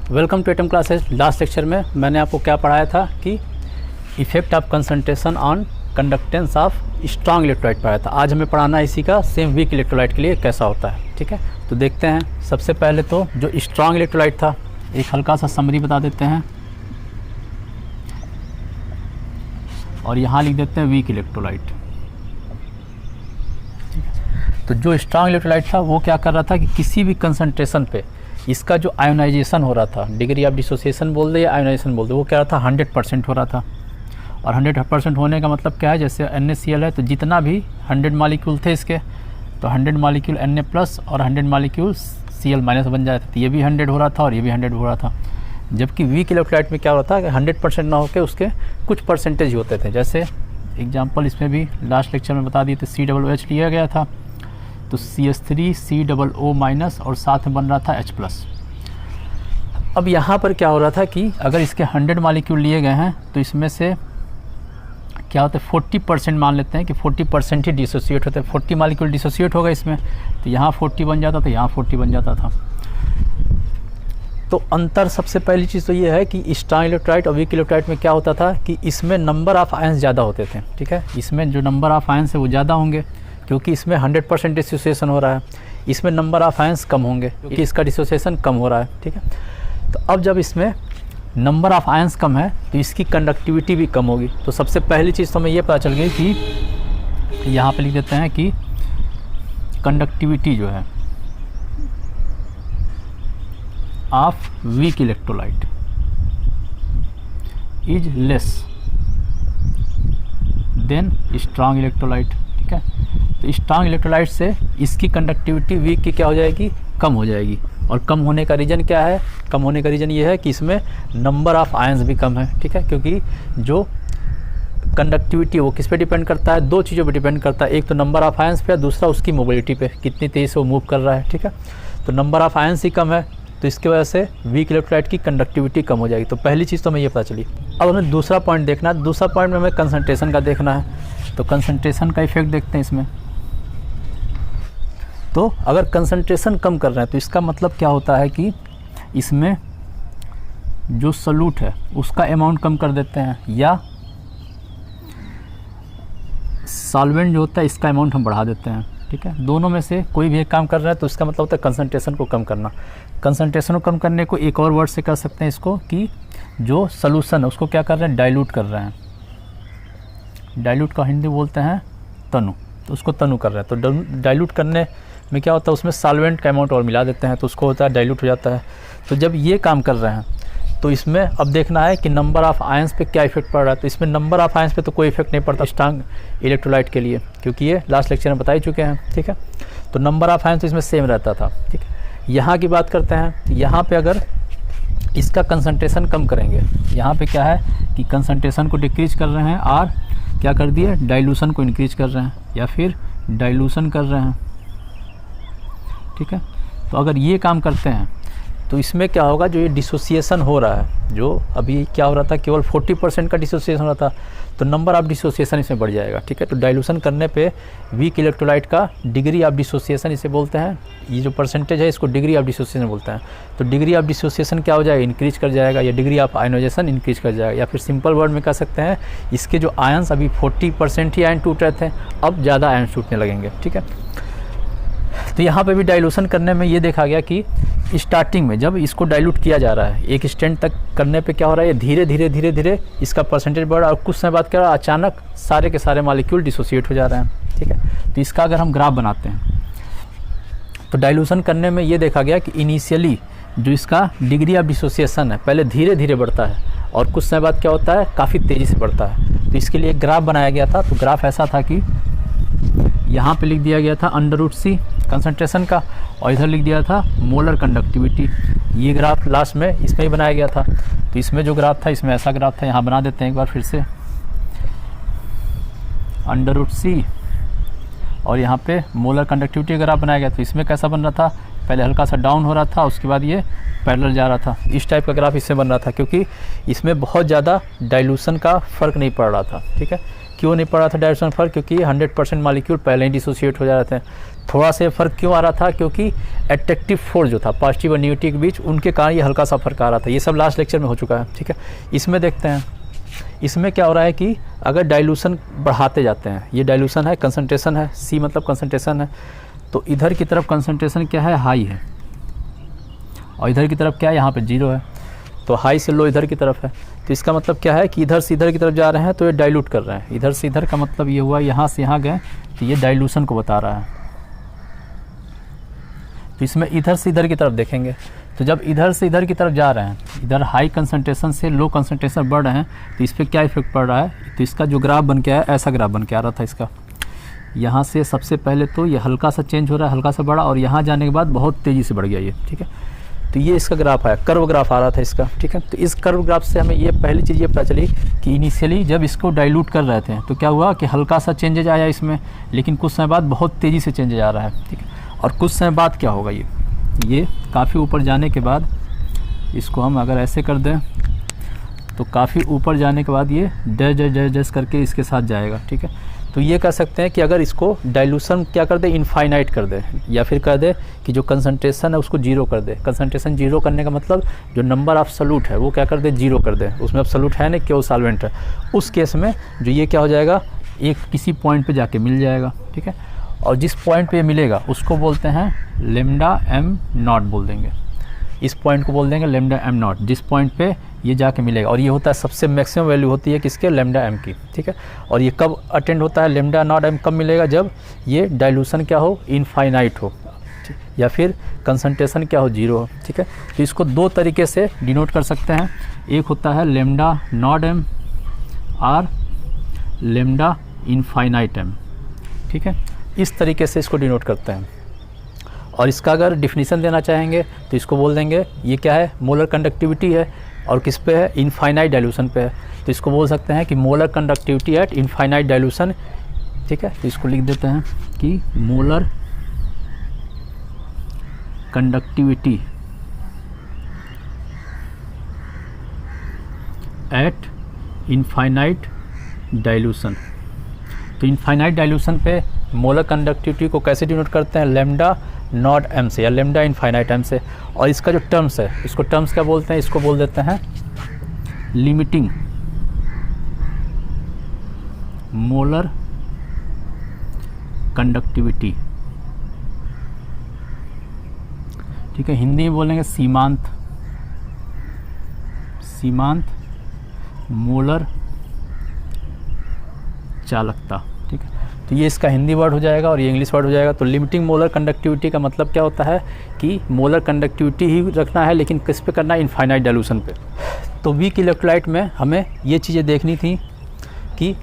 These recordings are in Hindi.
Welcome to Atom Classes. Last lecture में मैंने आपको क्या पढ़ाया था कि effect of concentration on conductance of strong electrolyte पढ़ाया था। आज हमें पढ़ाना है इसी का सेम वीक इलेक्ट्रोलाइट के लिए कैसा होता है। ठीक है, तो देखते हैं। सबसे पहले तो जो स्ट्रॉन्ग इलेक्ट्रोलाइट था एक हल्का सा समरी बता देते हैं और यहाँ लिख देते हैं वीक इलेक्ट्रोलाइट। तो जो स्ट्रॉन्ग इलेक्ट्रोलाइट था वो क्या कर रहा था कि किसी भी कंसंट्रेशन पे इसका जो आयोनाइजेशन हो रहा था, डिग्री ऑफ डिसोसिएशन बोल दे या आयोनाइजेशन बोल दे, वो क्या रहा था 100% हो रहा था। और 100% होने का मतलब क्या है, जैसे NaCl है तो जितना भी 100 मॉलिक्यूल थे इसके, तो 100 मॉलिक्यूल Na प्लस और 100 मॉलिक्यूल Cl माइनस बन जाते थे। ये भी 100 हो रहा था और ये भी 100 हो रहा था। जबकि वीक इलेक्ट्रोलाइट में क्या होता है कि 100% ना होकर उसके कुछ परसेंटेज होते थे। जैसे एग्जाम्पल इसमें भी लास्ट लेक्चर में बता दिए थे, COOH लिया गया था तो CH3 COO माइनस और साथ में बन रहा था H प्लस। अब यहाँ पर क्या हो रहा था कि अगर इसके 100 मॉलिक्यूल लिए गए हैं तो इसमें से क्या होता है 40% मान लेते हैं कि 40% ही डिसोसिएट होते हैं। 40 मॉलिक्यूल डिसोसिएट होगा इसमें, तो यहाँ 40 बन जाता था, यहाँ 40 बन जाता था। तो अंतर सबसे पहली चीज़ तो ये है कि स्ट्रॉन्ग इलेक्ट्रोलाइट और वीक इलेक्ट्रोलाइट में क्या होता था कि इसमें नंबर ऑफ़ आयंस ज़्यादा होते थे। ठीक है, इसमें जो नंबर ऑफ़ आयंस है वो ज़्यादा होंगे क्योंकि इसमें 100% डिसोसिएशन हो रहा है। इसमें नंबर ऑफ़ आयंस कम होंगे क्योंकि इसका डिसोसिएशन कम हो रहा है। ठीक है, तो अब जब इसमें नंबर ऑफ़ आयंस कम है तो इसकी कंडक्टिविटी भी कम होगी। तो सबसे पहली चीज़ तो हमें ये पता चल गई कि यहाँ पे लिख देते हैं कि कंडक्टिविटी जो है of weak electrolyte is less than strong electrolyte. ठीक है, तो स्ट्रॉन्ग इलेक्ट्रोलाइट से इसकी कंडक्टिविटी वीक की क्या हो जाएगी, कम हो जाएगी। और कम होने का रीज़न क्या है, कम होने का रीज़न ये है कि इसमें नंबर ऑफ़ आयंस भी कम है। ठीक है, क्योंकि जो कंडक्टिविटी वो किस पे डिपेंड करता है, दो चीज़ों पे डिपेंड करता है। एक तो नंबर ऑफ़ आयंस पे, दूसरा उसकी मोबिलिटी पे, कितनी तेज़ी से वो मूव कर रहा है। ठीक है, तो नंबर ऑफ़ आयंस ही कम है तो इसकी वजह से वीक इलेक्ट्रोलाइट की कंडक्टिविटी कम हो जाएगी। तो पहली चीज़ तो हमें ये पता चली। अब हमें दूसरा पॉइंट देखना है। दूसरा पॉइंट में हमें कंसंट्रेशन का देखना है। तो कंसंट्रेशन का इफेक्ट देखते हैं इसमें। तो अगर कंसंट्रेशन कम कर रहे हैं तो इसका मतलब क्या होता है कि इसमें जो सॉल्यूट है उसका अमाउंट कम कर देते हैं, या सॉल्वेंट जो होता है इसका अमाउंट हम बढ़ा देते हैं। ठीक है, दोनों में से कोई भी एक काम कर रहा है तो इसका मतलब होता है कंसंट्रेशन को कम करना। कंसंट्रेशन को कम करने को एक और वर्ड से कर सकते हैं इसको कि जो सॉल्यूशन है उसको क्या कर रहे हैं, डाइल्यूट कर रहे हैं। डाइल्यूट का हिंदी बोलते हैं तनु, तो उसको तनु कर रहे हैं। तो डाइल्यूट करने में क्या होता है, उसमें सॉल्वेंट का अमाउंट और मिला देते हैं तो उसको होता है डाइल्यूट हो जाता है। तो जब ये काम कर रहे हैं तो इसमें अब देखना है कि नंबर ऑफ़ आयंस पे क्या इफेक्ट पड़ रहा है। तो इसमें नंबर ऑफ़ आयंस पे तो कोई इफेक्ट नहीं पड़ता स्ट्रॉन्ग इलेक्ट्रोलाइट के लिए, क्योंकि ये लास्ट लेक्चर में बता ही चुके हैं। ठीक है, तो नंबर ऑफ़ आयंस तो इसमें सेम रहता था। ठीक है, यहाँ की बात करते हैं। तो यहाँ पे अगर इसका कंसंट्रेशन कम करेंगे, यहाँ पे क्या है कि कंसंट्रेशन को डिक्रीज कर रहे हैं और क्या कर दिए, डाइल्यूशन को इंक्रीज कर रहे हैं या फिर डाइल्यूशन कर रहे हैं। ठीक है, तो अगर ये काम करते हैं तो इसमें क्या होगा, जो ये डिसोसिएशन हो रहा है, जो अभी क्या हो रहा था केवल 40% का डिसोसिएशन हो रहा था, तो नंबर ऑफ़ डिसोसिएशन इसमें बढ़ जाएगा। ठीक है, तो डाइल्यूशन करने पे वीक इलेक्ट्रोलाइट का डिग्री ऑफ डिसोसिएशन इसे बोलते हैं। ये जो परसेंटेज है इसको डिग्री ऑफ डिसोसिएशन बोलते हैं। तो डिग्री ऑफ डिसोसिएशन क्या हो जाएगा, इंक्रीज कर जाएगा, या डिग्री ऑफ आयनाइजेशन इंक्रीज कर जाएगा। या फिर सिंपल वर्ड में कह सकते हैं इसके जो आयंस अभी 40% ही आयन टूट रहे थे, अब ज़्यादा आयन टूटने लगेंगे। ठीक है, तो यहाँ पे भी डाइल्यूशन करने में ये देखा गया कि स्टार्टिंग में जब इसको डाइल्यूट किया जा रहा है एक स्टेंट तक करने पे क्या हो रहा है, ये धीरे धीरे इसका परसेंटेज बढ़ रहा है और कुछ समय बाद क्या हो रहा है, अचानक सारे के सारे मॉलिक्यूल डिसोसिएट हो जा रहे हैं। ठीक है, तो इसका अगर हम ग्राफ बनाते हैं तो डाइल्यूशन करने में ये देखा गया कि इनिशियली जो इसका डिग्री ऑफ डिसोसिएशन है पहले धीरे धीरे बढ़ता है और कुछ समय बाद क्या होता है, काफ़ी तेज़ी से बढ़ता है। तो इसके लिए एक ग्राफ बनाया गया था। तो ग्राफ ऐसा था कि यहाँ पे लिख दिया गया था √C कंसंट्रेशन का और इधर लिख दिया था मोलर कंडक्टिविटी। ये ग्राफ लास्ट में इसमें ही बनाया गया था। तो इसमें जो ग्राफ था इसमें ऐसा ग्राफ था, यहाँ बना देते हैं एक बार फिर से, √C और यहाँ पे मोलर कंडक्टिविटी ग्राफ बनाया गया। तो इसमें कैसा बन रहा था, पहले हल्का सा डाउन हो रहा था, उसके बाद ये पैरेलल जा रहा था। इस टाइप का ग्राफ इससे बन रहा था क्योंकि इसमें बहुत ज़्यादा डाइल्यूशन का फ़र्क नहीं पड़ रहा था। ठीक है, क्यों नहीं पड़ रहा था डाइल्यूशन फर्क? क्योंकि 100% मॉलिक्यूल पहले ही डिसोसिएट हो जा रहे थे। थोड़ा सा फ़र्क क्यों आ रहा था? क्योंकि एट्रैक्टिव फोर्स जो था पॉजिटिव और नेगेटिव के बीच, उनके कारण ये हल्का सा फर्क आ रहा था। ये सब लास्ट लेक्चर में हो चुका है, ठीक है। इसमें देखते हैं, इसमें क्या हो रहा है कि अगर डाइल्यूशन बढ़ाते जाते हैं, ये डाइल्यूशन है, कंसंट्रेशन है, C मतलब कंसंट्रेशन है, तो इधर की तरफ कंसंट्रेशन क्या है? हाई है, और इधर की तरफ क्या है? यहाँ पे 0 है, तो हाई से लो इधर की तरफ है। तो इसका मतलब क्या है कि इधर से इधर की तरफ जा रहे हैं तो ये डाइल्यूट कर रहे हैं। इधर से इधर का मतलब ये हुआ, यहाँ से यहाँ गए तो ये डाइल्यूशन को बता रहा है। तो इसमें इधर से इधर की तरफ देखेंगे, तो जब इधर से इधर की तरफ जा रहे हैं, इधर हाई कंसंट्रेशन से लो कंसंट्रेशन बढ़ रहे हैं, तो इस पर क्या इफेक्ट पड़ रहा है? तो इसका जो ग्राफ बन के आया, ऐसा ग्राफ बन के आ रहा था इसका। यहाँ से सबसे पहले तो ये हल्का सा चेंज हो रहा है, हल्का सा बढ़ा, और यहाँ जाने के बाद बहुत तेज़ी से बढ़ गया ये, ठीक है। तो ये इसका ग्राफ है, कर्व ग्राफ आ रहा था इसका, ठीक है। तो इस कर्व ग्राफ से हमें ये पहली चीज़ ये पता चली कि इनिशियली जब इसको डाइल्यूट कर रहे थे तो क्या हुआ कि हल्का सा चेंजेज आया इसमें, लेकिन कुछ समय बाद बहुत तेज़ी से चेंजेज आ रहा है, ठीक है। और कुछ समय बाद क्या होगा, ये काफ़ी ऊपर जाने के बाद, इसको हम अगर ऐसे कर दें तो काफ़ी ऊपर जाने के बाद ये डैश करके इसके साथ जाएगा, ठीक है। तो ये कह सकते हैं कि अगर इसको डाइल्यूशन क्या कर दे, इनफाइनाइट कर दे, या फिर कह दे कि जो कंसंट्रेशन है उसको 0 कर दे। कंसंट्रेशन 0 करने का मतलब जो नंबर ऑफ सॉल्यूट है वो क्या कर दे, 0 कर दे। उसमें अब सॉल्यूट है नहीं, क्यों सॉल्वेंट है। उस केस में जो ये क्या हो जाएगा, एक किसी पॉइंट पे जाके मिल जाएगा, ठीक है। और जिस पॉइंट पे ये मिलेगा उसको बोलते हैं लेमडा एम नॉट बोल देंगे। इस पॉइंट को बोल देंगे लेमडा एम नॉट, जिस पॉइंट पे ये जाके मिलेगा। और ये होता है सबसे मैक्सिमम वैल्यू होती है किसके, लेमडा एम की, ठीक है। और ये कब अटेंड होता है, लेमडा नॉट एम कब मिलेगा, जब ये डाइल्यूशन क्या हो, इनफाइनाइट हो, या फिर कंसंट्रेशन क्या हो, 0 हो, ठीक है। तो इसको दो तरीके से डिनोट कर सकते हैं। एक होता है लेमडा नॉट एम और लेमडा इनफाइनाइट एम, ठीक है। इस तरीके से इसको डिनोट करते हैं। और इसका अगर डिफिनीशन देना चाहेंगे तो इसको बोल देंगे, ये क्या है, मोलर कंडक्टिविटी है, और किस पे है, इनफाइनाइट डाइल्यूशन पे है। तो इसको बोल सकते हैं कि molar conductivity eight infinite dilution, ठीक है। तो इसको लिख देते हैं कि molar conductivity eight infinite dilution. तो इनफाइनाइट डाइल्यूशन पे मोलर कंडक्टिविटी को कैसे डिनोट करते हैं, लेमडा नॉट एम से या लेमडा इनफाइनाइट एम से। और इसका जो टर्म्स है, इसको टर्म्स क्या बोलते हैं, इसको बोल देते हैं लिमिटिंग मोलर कंडक्टिविटी, ठीक है। हिंदी में बोलेंगे सीमांत मोलर चालकता, ठीक है। तो ये इसका हिंदी वर्ड हो जाएगा और ये इंग्लिश वर्ड हो जाएगा। तो लिमिटिंग मोलर कंडक्टिविटी का मतलब क्या होता है कि मोलर कंडक्टिविटी ही रखना है, लेकिन किस पे करना है, इनफाइनाइट डाइल्यूशन पे। तो वीक इलेक्ट्रोलाइट में हमें ये चीज़ें देखनी थी कि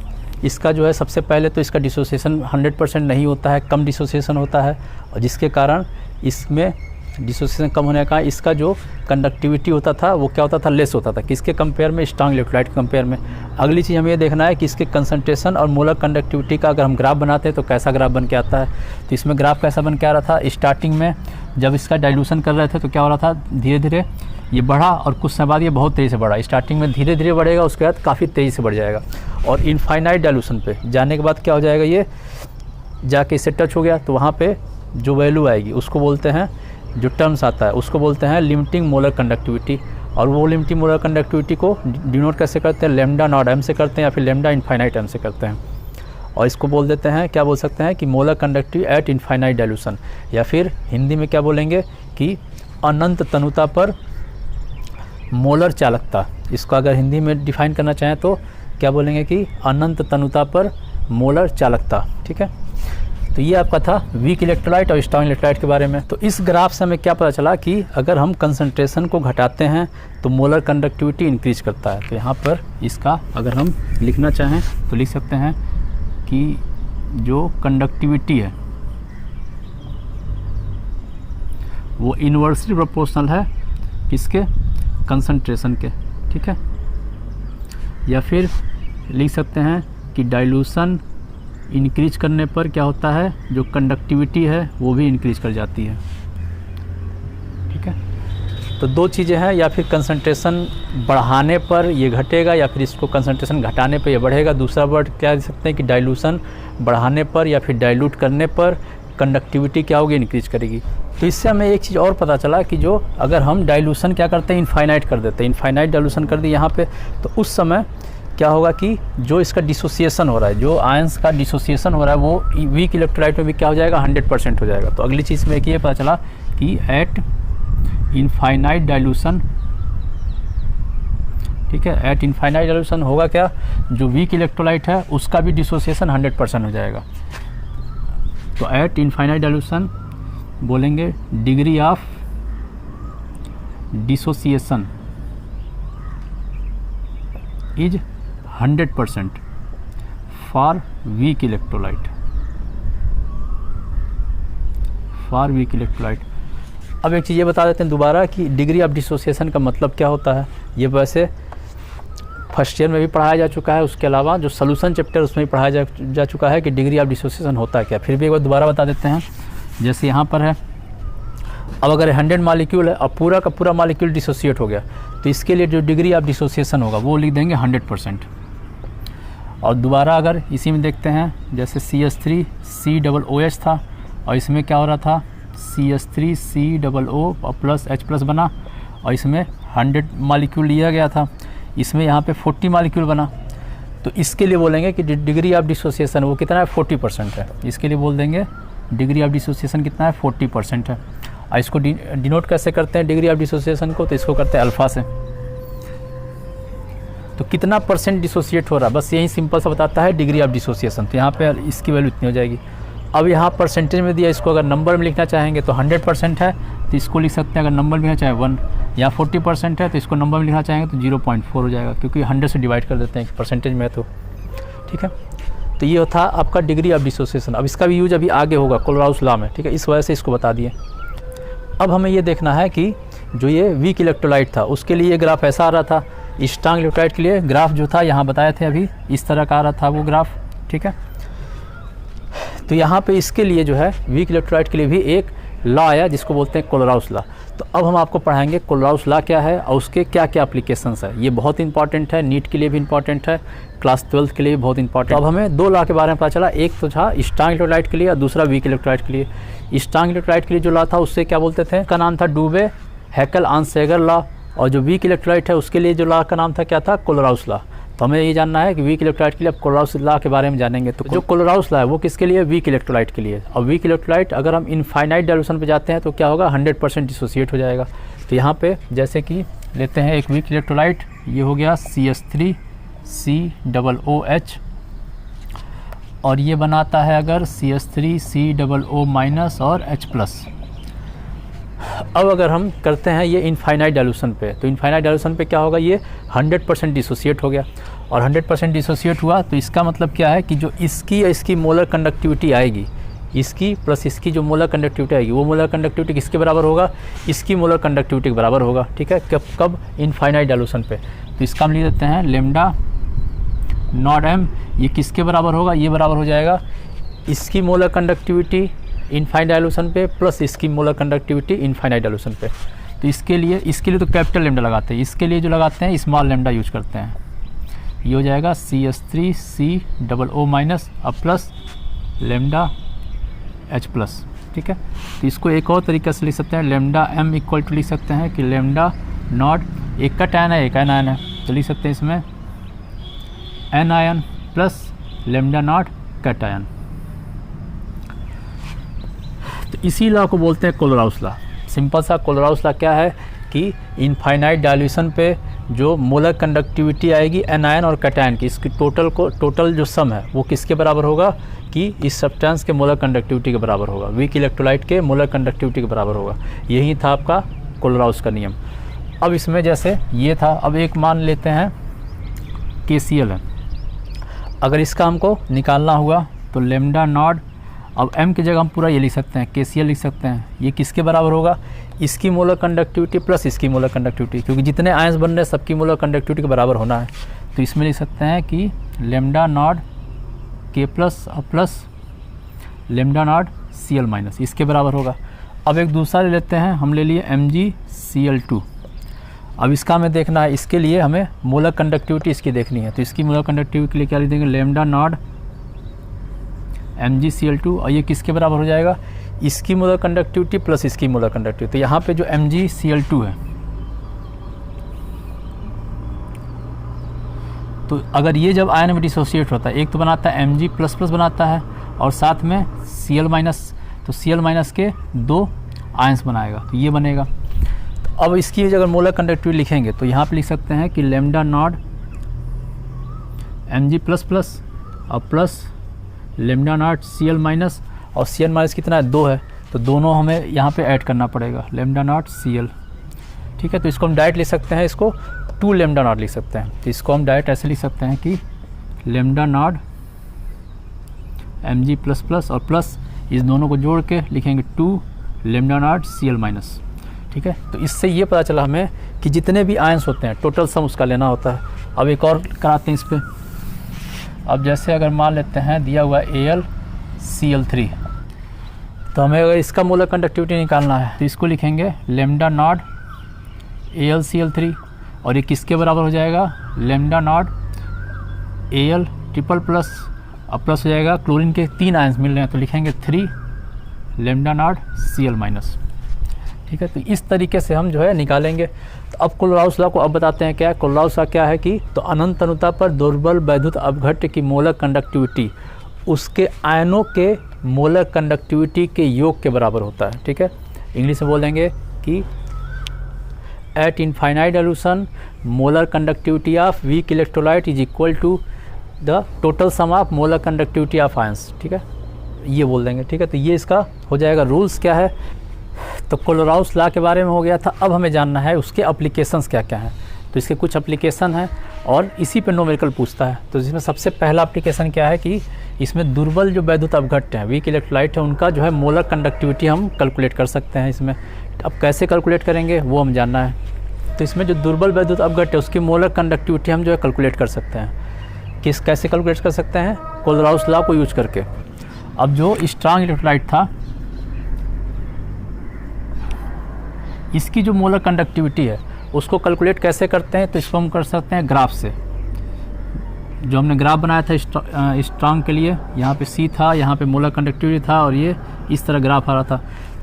इसका जो है सबसे पहले तो इसका डिसोसिएशन 100% नहीं होता है, कम डिसोसिएशन होता है, और जिसके कारण इसमें डिसोसिएशन कम होने का इसका जो कंडक्टिविटी होता था वो क्या होता था, लेस होता था। किसके कंपेयर में, स्ट्रॉन्ग इलेक्ट्रोलाइट के कंपेयर में। अगली चीज़ हमें ये देखना है कि इसके कंसंट्रेशन और मोलर कंडक्टिविटी का अगर हम ग्राफ बनाते हैं तो कैसा ग्राफ बन के आता है। तो इसमें ग्राफ कैसा बन के आ रहा था, स्टार्टिंग में जब इसका डाइल्यूशन कर रहे थे तो क्या हो रहा था, धीरे धीरे ये बढ़ा, और कुछ समय बाद ये बहुत तेज़ी से बढ़ा। स्टार्टिंग में धीरे धीरे बढ़ेगा, उसके बाद काफ़ी तेज़ी से बढ़ जाएगा, और इनफाइनाइट डाइल्यूशन पे जाने के बाद क्या हो जाएगा, ये जाके इससे टच हो गया तो वहाँ पे जो वैल्यू आएगी उसको बोलते हैं, जो टर्म्स आता है उसको बोलते हैं लिमिटिंग मोलर कंडक्टिविटी। और वो लिमिटिंग मोलर कंडक्टिविटी को डिनोट कैसे करते हैं, लेमडा नॉट एम से करते हैं या फिर लेमडा इनफाइनाइट एम से करते हैं। और इसको बोल देते हैं, क्या बोल सकते हैं कि molar conductivity eight infinite dilution, या फिर हिंदी में क्या बोलेंगे कि अनंत तनुता पर मोलर चालकता। इसको अगर हिंदी में डिफाइन करना चाहें तो क्या बोलेंगे कि अनंत तनुता पर मोलर चालकता, ठीक है। तो ये आपका था वीक इलेक्ट्रोलाइट और स्ट्रॉन्ग इलेक्ट्रोलाइट के बारे में। तो इस ग्राफ से हमें क्या पता चला कि अगर हम कंसंट्रेशन को घटाते हैं तो मोलर कंडक्टिविटी इंक्रीज करता है। तो यहाँ पर इसका अगर हम लिखना चाहें तो लिख सकते हैं कि जो कंडक्टिविटी है वो इन्वर्सली प्रोपोर्शनल है किसके, कंसंट्रेशन के, ठीक है। या फिर लिख सकते हैं कि डाइल्यूशन इंक्रीज करने पर क्या होता है, जो कंडक्टिविटी है वो भी इंक्रीज कर जाती है, ठीक है। तो दो चीज़ें हैं, या फिर कंसंट्रेशन बढ़ाने पर ये घटेगा या फिर इसको कंसंट्रेशन घटाने पर ये बढ़ेगा। दूसरा वर्ड क्या दे सकते हैं कि डाइल्यूशन बढ़ाने पर या फिर डाइल्यूट करने पर कंडक्टिविटी क्या होगी, इंक्रीज करेगी। तो इससे हमें एक चीज़ और पता चला कि जो अगर हम डाइल्यूशन क्या करते हैं, इनफाइनाइट कर देते हैं, इनफाइनाइट डाइल्यूशन कर दी यहाँ पे, तो उस समय क्या होगा कि जो इसका डिसोसिएशन हो रहा है, जो आयंस का डिसोसिएशन हो रहा है, वो वीक इलेक्ट्रोलाइट में भी क्या हो जाएगा, 100% हो जाएगा। तो अगली चीज़ में एक ये पता चला कि एट इनफाइनाइट डाइल्यूशन, ठीक है, एट इनफाइनाइट डाइल्यूशन होगा क्या, जो वीक इलेक्ट्रोलाइट है उसका भी डिसोसिएशन 100% हो जाएगा। तो एट इनफाइनाइट डाइल्यूशन बोलेंगे degree of dissociation is 100% for weak electrolyte, for weak electrolyte. अब एक चीज़ ये बता देते हैं दोबारा कि डिग्री ऑफ डिसोसिएशन का मतलब क्या होता है। ये वैसे फर्स्ट ईयर में भी पढ़ाया जा चुका है, उसके अलावा जो सोल्यूशन चैप्टर उसमें भी पढ़ाया जा चुका है कि डिग्री ऑफ डिसोसिएशन होता है क्या। फिर भी एक बार दोबारा बता देते हैं। जैसे यहाँ पर है, अब अगर 100 मॉलिक्यूल है और पूरा का पूरा मॉलिक्यूल डिसोसिएट हो गया, तो इसके लिए जो डिग्री ऑफ डिसोसिएशन होगा वो लिख देंगे 100%। और दोबारा अगर इसी में देखते हैं, जैसे CH3COOH था और इसमें क्या हो रहा था, CH3COO प्लस H+ बना, और इसमें 100 मॉलिक्यूल लिया गया था, इसमें यहाँ पे 40 मॉलिक्यूल बना। तो इसके लिए बोलेंगे कि डिग्री ऑफ डिसोसिएशन वो कितना है, 40% है। इसके लिए बोल देंगे डिग्री ऑफ डिसोसिएशन कितना है, 40% है। और इसको डिनोट कैसे करते हैं डिग्री ऑफ डिसोसिएशन को, तो इसको करते हैं अल्फ़ा से। तो कितना % डिसोसिएट हो रहा है, बस यही सिंपल सा बताता है डिग्री ऑफ डिसोसिएशन। तो यहाँ पे इसकी वैल्यू इतनी हो जाएगी। अब यहाँ परसेंटेज में दिया, इसको अगर नंबर में लिखना चाहेंगे तो 100% है, तो इसको लिख सकते हैं अगर नंबर में लिखना चाहे 1, या 40% है तो इसको नंबर में लिखना चाहेंगे तो 0.4 हो जाएगा, क्योंकि 100 से डिवाइड कर देते हैं परसेंटेज में, तो ठीक है। तो ये था आपका डिग्री ऑफ डिसोसिएशन। अब इसका भी यूज अभी आगे होगा कोलोराउस लॉ में, ठीक है, इस वजह से इसको बता दिए। अब हमें ये देखना है कि जो ये वीक इलेक्ट्रोलाइट था उसके लिए ये ग्राफ ऐसा आ रहा था, स्ट्रांग इलेक्ट्रोलाइट के लिए ग्राफ जो था यहाँ बताए थे अभी, इस तरह का आ रहा था वो ग्राफ, ठीक है। तो यहाँ पे इसके लिए जो है वीक इलेक्ट्रोलाइट के लिए भी एक लॉ आया जिसको बोलते हैं कोलोराउस लॉ। तो अब हम आपको पढ़ाएंगे कोलोराउस लॉ क्या है और उसके क्या क्या एप्लीकेशंस है। ये बहुत इंपॉर्टेंट है, नीट के लिए भी इंपॉर्टेंट है, क्लास 12 के लिए भी बहुत इंपॉर्टेंट। अब हमें दो लॉ के बारे में पता चला, एक तो था स्ट्रांग इलेक्ट्रोलाइट के लिए और दूसरा वीक इलेक्ट्रोलाइट के लिए। स्ट्रांग इलेक्ट्रोलाइट के लिए जो लॉ था उससे क्या बोलते थे, का नाम था डूबे हैकल आंसेगर लॉ, और जो वीक इलेक्ट्रोलाइट है उसके लिए जो लॉ का नाम था क्या था, कोलोराउस लॉ। तो हमें ये जानना है कि वीक इलेक्ट्रोलाइट के लिए अब कोलोराउस लॉ के बारे में जानेंगे। तो जो कोलोराउस लॉ है वो किसके लिए, वीक इलेक्ट्रोलाइट के लिए। और वीक इलेक्ट्रोलाइट अगर हम इनफाइनाइट डाइल्यूशन पे जाते हैं तो क्या होगा, 100% डिसोसिएट हो जाएगा। तो यहाँ पे जैसे कि लेते हैं एक वीक इलेक्ट्रोलाइट, ये हो गया CH3COOH, और ये बनाता है अगर CH3COO- और H+। अब अगर हम करते हैं ये इनफाइनाइट डाइल्यूशन पे, तो इनफाइनाइट डाइल्यूशन पे क्या होगा, ये 100% डिसोसिएट हो गया। और 100% डिसोसिएट हुआ तो इसका मतलब क्या है कि जो इसकी मोलर कंडक्टिविटी आएगी, इसकी प्लस इसकी जो मोलर कंडक्टिविटी आएगी, वो मोलर कंडक्टिविटी किसके बराबर होगा, इसकी मोलर कंडक्टिविटी के बराबर होगा, ठीक है। कब इनफाइनाइट डाइल्यूशन पे। तो इसका हम लिख देते हैं लेमडा नॉट m, ये किसके बराबर होगा, ये बराबर हो जाएगा इसकी मोलर कंडक्टिविटी इनफाइनाइट डाइल्यूशन पे प्लस इसकी मोलर कंडक्टिविटी इनफाइनाइट डाइल्यूशन पे। तो इसके लिए तो कैपिटल लेमडा लगाते हैं, इसके लिए जो लगाते हैं स्मॉल लेमडा यूज करते हैं। ये हो जाएगा CH3COO- अब प्लस लेमडा H+, ठीक है। तो इसको एक और तरीके से लिख सकते हैं, लेमडा m इक्वल टू लिख सकते हैं कि लेमडा नॉट, एक का टैन है एक एनायन है, तो लिख सकते हैं इसमें anion plus lambda naught cation. तो इसी लॉ को बोलते हैं कोलोराउस लॉ। सिंपल सा कोलोराउस लॉ क्या है कि इनफाइनाइट डाइल्यूशन पे जो मोलर कंडक्टिविटी आएगी एनायन और कैटायन की, इसकी टोटल जो सम है वो किसके बराबर होगा कि इस सब्सटेंस के मोलर कंडक्टिविटी के बराबर होगा, वीक इलेक्ट्रोलाइट के मोलर कंडक्टिविटी के बराबर होगा। यही था आपका कोलोराउस का नियम। अब इसमें जैसे ये था, अब एक मान लेते हैं KCl है, अगर इसका हमको निकालना हुआ तो लेमडा नॉट, अब m की जगह हम पूरा ये लिख सकते हैं KCl लिख सकते हैं, ये किसके बराबर होगा, इसकी मोलर कंडक्टिविटी प्लस इसकी मोलर कंडक्टिविटी, क्योंकि जितने आयंस बन रहे हैं सबकी मोलर कंडक्टिविटी के बराबर होना है। तो इसमें लिख सकते हैं कि लेमडा नॉट K+ और प्लस लेमडा नॉट Cl-, इसके बराबर होगा। अब एक दूसरा ले लेते हैं, हम ले लिए MgCl2, अब इसका हमें देखना है, इसके लिए हमें मोलर कंडक्टिविटी इसकी देखनी है। तो इसकी मोलर कंडक्टिविटी के लिए क्या लिख देंगे, लैम्डा नॉट MgCl2, और ये किसके बराबर हो जाएगा, इसकी मोलर कंडक्टिविटी प्लस इसकी मोलर कंडक्टिविटी। तो यहाँ पे जो MgCl2 है, तो अगर ये जब आयन में डिसोसिएट होता है, एक तो बनाता है Mg++ बनाता है और साथ में Cl-, तो Cl- के 2 आयंस बनाएगा, तो ये बनेगा। तो अब इसकी अगर मोलर कंडक्टिविटी लिखेंगे तो यहाँ पे लिख सकते हैं कि लैम्डा नॉट Mg++ और प्लस लैम्डा नॉट Cl-, और Cl- कितना है, 2 है, तो दोनों हमें यहाँ पे ऐड करना पड़ेगा, लैम्डा नॉट Cl। ठीक है, तो इसको हम डायरेक्ट लिख सकते हैं, इसको 2 लैम्डा नॉट लिख सकते हैं। तो इसको हम डायरेक्ट ऐसे लिख सकते हैं कि लैम्डा नॉट Mg++ और प्लस इस दोनों को जोड़ के लिखेंगे 2 लैम्डा नॉट Cl-। ठीक है, तो इससे ये पता चला हमें कि जितने भी आयंस होते हैं टोटल सम उसका लेना होता है। अब एक और कराते हैं इस पर। अब जैसे अगर मान लेते हैं दिया हुआ AlCl3, तो हमें अगर इसका मोलर कंडक्टिविटी निकालना है तो इसको लिखेंगे लैम्डा नॉट AlCl3, और ये किसके बराबर हो जाएगा, लैम्डा नॉट Al++, अब प्लस हो जाएगा, क्लोरीन के 3 आयंस मिल रहे हैं तो लिखेंगे 3 लैम्डा नॉट Cl-। ठीक है, तो इस तरीके से हम जो है निकालेंगे। तो अब कोलोराउस लॉ को अब बताते हैं क्या है। कोलोराउस लॉ क्या है कि तो अनंत अनुता पर दुर्बल वैद्युत अपघट्य की मोलर कंडक्टिविटी उसके आयनों के मोलर कंडक्टिविटी के योग के बराबर होता है। ठीक है, इंग्लिश में बोल देंगे कि at infinite dilution molar conductivity of weak electrolyte is equal to the total sum of molar conductivity of ions. ठीक है, ये बोल देंगे। ठीक है, तो ये इसका हो जाएगा। रूल्स क्या है, तो कोलोराउस लॉ के बारे में हो गया था। अब हमें जानना है उसके एप्लीकेशंस क्या क्या हैं। तो इसके कुछ एप्लीकेशन हैं और इसी पे न्यूमेरिकल पूछता है। तो इसमें सबसे पहला एप्लीकेशन क्या है कि इसमें दुर्बल जो वैद्युत अपघट्य हैं, वीक इलेक्ट्रोलाइट है, उनका जो है मोलर कंडक्टिविटी हम कैलकुलेट कर सकते हैं इसमें। अब कैसे कैलकुलेट करेंगे वो हम जानना है। तो इसमें जो दुर्बल वैद्युत अपघट्य है उसकी मोलर कंडक्टिविटी हम जो है कैलकुलेट कर सकते हैं। कैसे कैलकुलेट कर सकते हैं, कोलोराउस लॉ को यूज करके। अब जो स्ट्रांग इलेक्ट्रोलाइट था, इसकी जो मोलर कंडक्टिविटी है उसको कैलकुलेट कैसे करते हैं, तो इसको हम कर सकते हैं ग्राफ से। जो हमने ग्राफ बनाया था स्ट्रांग के लिए, यहाँ पे C था, यहाँ पे मोलर कंडक्टिविटी था और ये इस तरह ग्राफ आ रहा था।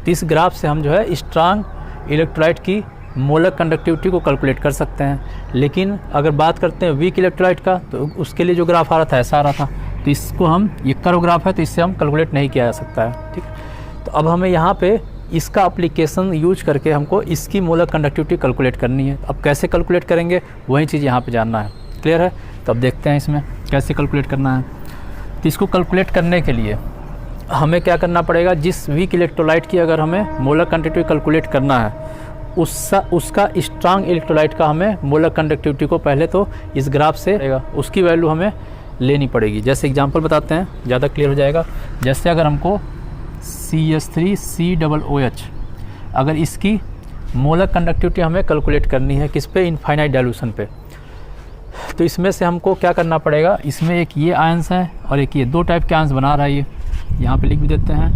तो इस ग्राफ से हम जो है स्ट्रांग इलेक्ट्रोलाइट की मोलर कंडक्टिविटी को कैलकुलेट कर सकते हैं। लेकिन अगर बात करते हैं वीक इलेक्ट्रोलाइट का, तो उसके लिए जो ग्राफ आ रहा था ऐसा आ रहा था, तो इसको हम, ये कर्व ग्राफ है तो इससे हम कैलकुलेट नहीं किया जा सकता है। ठीक, तो अब हमें यहाँ पे इसका एप्लीकेशन यूज करके हमको इसकी मोलर कंडक्टिविटी कैलकुलेट करनी है। अब कैसे कैलकुलेट करेंगे वही चीज़ यहाँ पे जानना है। क्लियर है, तो अब देखते हैं इसमें कैसे कैलकुलेट करना है। तो इसको कैलकुलेट करने के लिए हमें क्या करना पड़ेगा, जिस वीक इलेक्ट्रोलाइट की अगर हमें मोलर कंडक्टिविटी कैलकुलेट करना है उसका स्ट्रांग इलेक्ट्रोलाइट का हमें मोलर कंडक्टिविटी को पहले तो इस ग्राफ से उसकी वैल्यू हमें लेनी पड़ेगी। जैसे एग्जांपल बताते हैं, ज़्यादा क्लियर हो जाएगा। जैसे अगर हमको CH3COOH, अगर इसकी मोलर कंडक्टिविटी हमें कैलकुलेट करनी है किस पे, इनफाइनाइट डाइल्यूशन पे, तो इसमें से हमको क्या करना पड़ेगा, इसमें एक ये आयंस है और एक ये, 2 टाइप के आयंस बना रहा है। ये यहाँ पे लिख भी देते हैं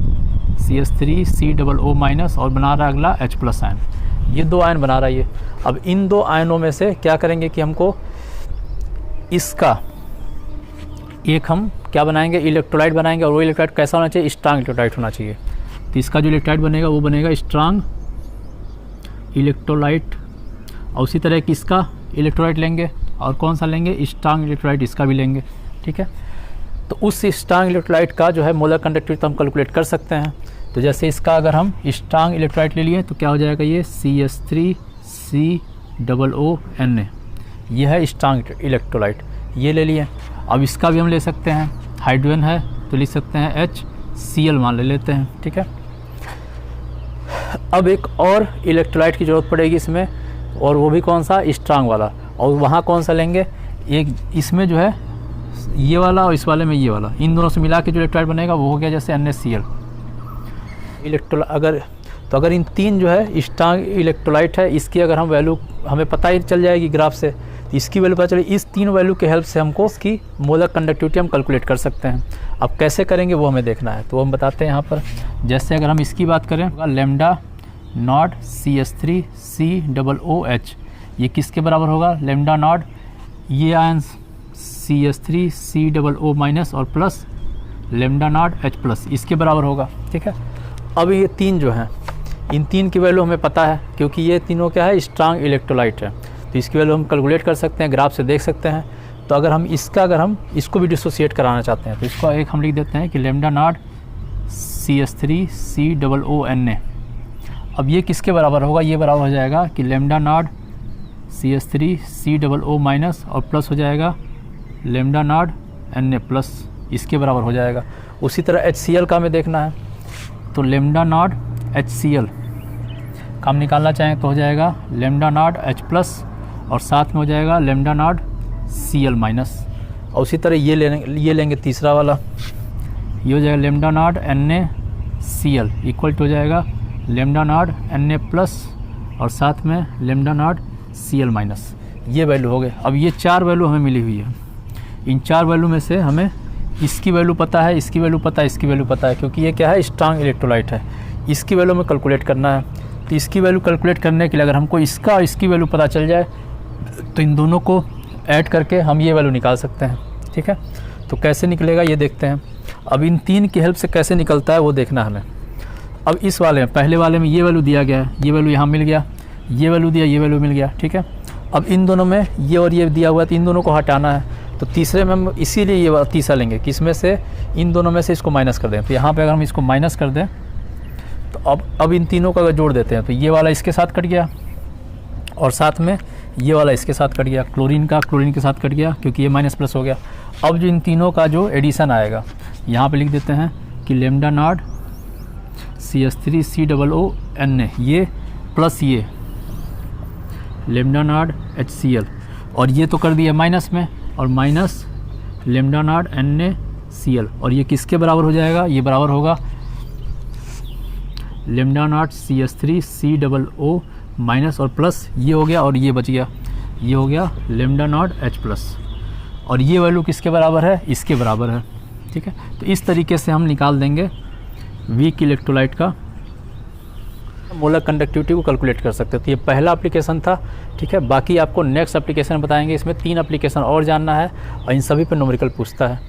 CH3COO- और बना रहा है अगला H+ आयन। ये 2 आयन बना रहा है ये। अब इन 2 आयनों में से क्या करेंगे कि हमको इसका एक हम क्या बनाएंगे, इलेक्ट्रोलाइट बनाएंगे, और वो इलेक्ट्रोलाइट कैसा होना चाहिए, स्ट्रांग इलेक्ट्रोलाइट होना चाहिए। तो इसका जो इलेक्ट्रोलाइट बनेगा वो बनेगा स्ट्रांग इलेक्ट्रोलाइट, और उसी तरह की इसका इलेक्ट्रोलाइट लेंगे, और कौन सा लेंगे, स्ट्रांग इलेक्ट्रोलाइट, इसका भी लेंगे। ठीक है, तो उस स्ट्रांग इलेक्ट्रोलाइट का जो है मोलर कंडक्टिविटी हम कैलकुलेट कर सकते हैं। तो जैसे इसका अगर हम स्ट्रांग इलेक्ट्रोलाइट ले लिए तो क्या हो जाएगा, ये CH3COONA, ये है स्ट्रांग इलेक्ट्रोलाइट, ये ले लिए। अब इसका भी हम ले सकते हैं, हाइड्रोजन है तो लिख सकते हैं HCl मान ले लेते हैं। ठीक है, अब एक और इलेक्ट्रोलाइट की ज़रूरत पड़ेगी इसमें, और वो भी कौन सा, स्ट्रांग वाला। और वहाँ कौन सा लेंगे, एक इसमें जो है ये वाला और इस वाले में ये वाला, इन दोनों से मिला के जो इलेक्ट्रोलाइट बनेगा वो हो गया जैसे NaCl अगर इन 3 जो है स्ट्रांग इलेक्ट्रोलाइट है, इसकी अगर हम वैल्यू हमें पता ही चल जाएगी ग्राफ से, तो इसकी वैल्यू पता चले, इस 3 वैल्यू के हेल्प से हमको इसकी मोलर कंडक्टिविटी हम कैलकुलेट कर सकते हैं। अब कैसे करेंगे वो हमें देखना है, तो हम बताते हैं यहाँ पर। जैसे अगर हम इसकी बात करें, लैम्डा नॉट CH3COOH, ये किसके बराबर होगा, लेमडा नॉट ये आयन CH3COO माइनस और प्लस लेमडा नॉट H+, इसके बराबर होगा। ठीक है, अब ये तीन जो हैं, इन तीन की वैल्यू हमें पता है क्योंकि ये तीनों क्या है, स्ट्रांग इलेक्ट्रोलाइट है, तो इसकी वैल्यू हम कैलकुलेट कर सकते हैं, ग्राफ से देख सकते हैं। तो अगर हम इसको भी डिसोसिएट कराना चाहते हैं तो इसको एक हम लिख देते हैं कि लेमडा नॉट CH3COO। अब ये किसके बराबर होगा, ये बराबर हो जाएगा कि लेमडा नॉट CH3COO माइनस और प्लस हो जाएगा लेमडा नॉट Na+, इसके बराबर हो जाएगा। उसी तरह HCl का हमें देखना है, तो लेमडा नॉट HCl का हम निकालना चाहें तो हो जाएगा लेमडा नॉट H+ और साथ में हो जाएगा लेमडा नॉट Cl-। और उसी तरह ये लेंगे तीसरा वाला, ये हो जाएगा lambda nought NaCl equal to हो जाएगा लेमडा नॉट Na+ और साथ में लेमडा नॉट Cl-। ये वैल्यू हो गए। अब ये चार वैल्यू हमें मिली हुई है, इन चार वैल्यू में से हमें इसकी वैल्यू पता है, इसकी वैल्यू पता है, इसकी वैल्यू पता है, क्योंकि ये क्या है, स्ट्रांग इलेक्ट्रोलाइट है। इसकी वैल्यू में कैलकुलेट करना है, तो इसकी वैल्यू कैलकुलेट करने के लिए अगर हमको इसका और इसकी वैल्यू पता चल जाए तो इन दोनों को ऐड करके हम ये वैल्यू निकाल सकते हैं। ठीक है, तो कैसे निकलेगा ये देखते हैं। अब इन तीन की हेल्प से कैसे निकलता है वो देखना हमें। अब इस वाले में, पहले वाले में ये वैल्यू दिया गया है, ये वैल्यू यहाँ मिल गया, ये वैल्यू दिया, ये वैल्यू मिल गया। ठीक है, अब इन दोनों में ये और ये दिया हुआ है, तो इन दोनों को हटाना है, तो तीसरे में हम इसीलिए ये तीसरा लेंगे कि इसमें से इन दोनों में से इसको माइनस कर दें। तो यहाँ पे अगर हम इसको माइनस कर दें तो अब इन तीनों का अगर जोड़ देते हैं तो ये वाला इसके साथ कट गया और साथ में ये वाला इसके साथ कट गया, क्लोरीन का क्लोरीन के साथ कट गया क्योंकि ये माइनस+ हो गया। अब जो इन तीनों का जो एडिशन आएगा, यहाँ पे लिख देते हैं कि लेमडा नॉट CH3COO ये प्लस ये लेमडा नॉट HCl, और ये तो कर दिया माइनस में, और माइनस लेमडा नॉट NaCl, और ये किसके बराबर हो जाएगा, ये बराबर होगा लेमडा नॉट CH3COO माइनस और प्लस ये हो गया और ये बच गया, ये हो गया लेमडा नॉट H+, और ये वैल्यू किसके बराबर है, इसके बराबर है। ठीक है, तो इस तरीके से हम निकाल देंगे वीक इलेक्ट्रोलाइट का मोलर कंडक्टिविटी को कैलकुलेट कर सकते हो। तो ये पहला एप्लीकेशन था। ठीक है, बाकी आपको नेक्स्ट एप्लीकेशन बताएंगे। इसमें 3 एप्लीकेशन और जानना है और इन सभी पर न्यूमेरिकल पूछता है।